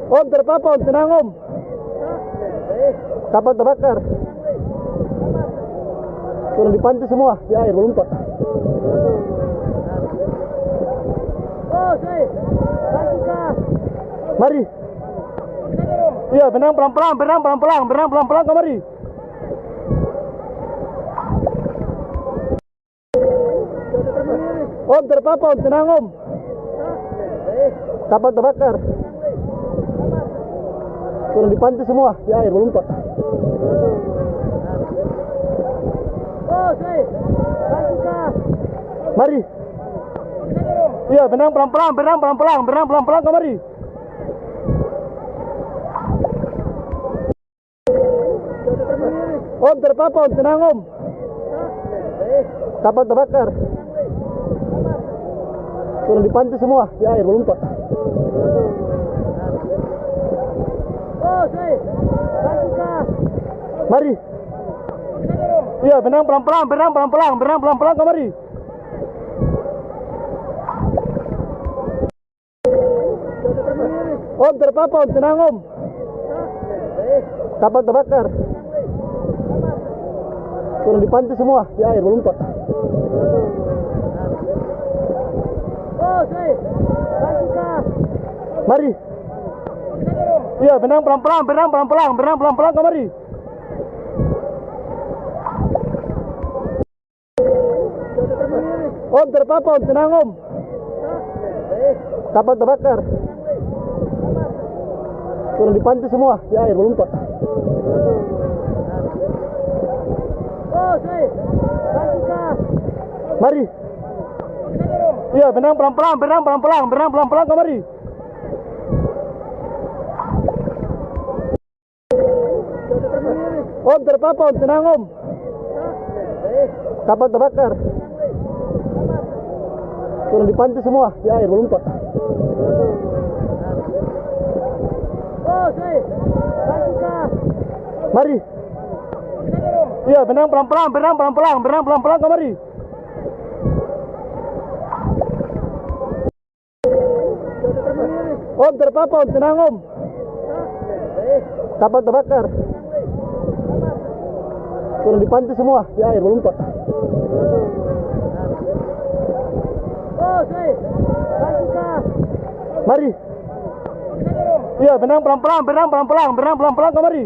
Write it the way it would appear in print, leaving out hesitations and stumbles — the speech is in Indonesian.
Om, terpapa om, tenang om. Kapal terbakar. Turun di pantai semua, di air melompat. Mari. Iya, benang pelan-pelan, kemari. Om, terpapa om, tenang om. Kapal terbakar. Turun di pantai semua, di air melompat. Mari. Iya, benang pelan-pelan, kemari. Om, terpapa om, tenang om. Kapal terbakar. Turun di pantai semua, di air melompat. Mari. Iya, benang pelan-pelan, kemari. Om, terpapa om, tenang om. Kapal terbakar. Turun di pantai semua, di air melompat. Mari. Iya, benang pelan-pelan, kemari. Om, terpapa om, tenang om. Kapal terbakar. Turun di pantai semua, di air melompat. Mari. Iya, benang pelan-pelan, kemari. Om, terpapa om, tenang om. Kapal terbakar. Turun di pantai semua, di air melompat. Mari. Iya, benang pelan-pelan, kemari. Om, terpapa om, tenang om. Kapal terbakar. Turun di pantai semua, di air melompat. Mari. Iya, benang pelan-pelan, kemari.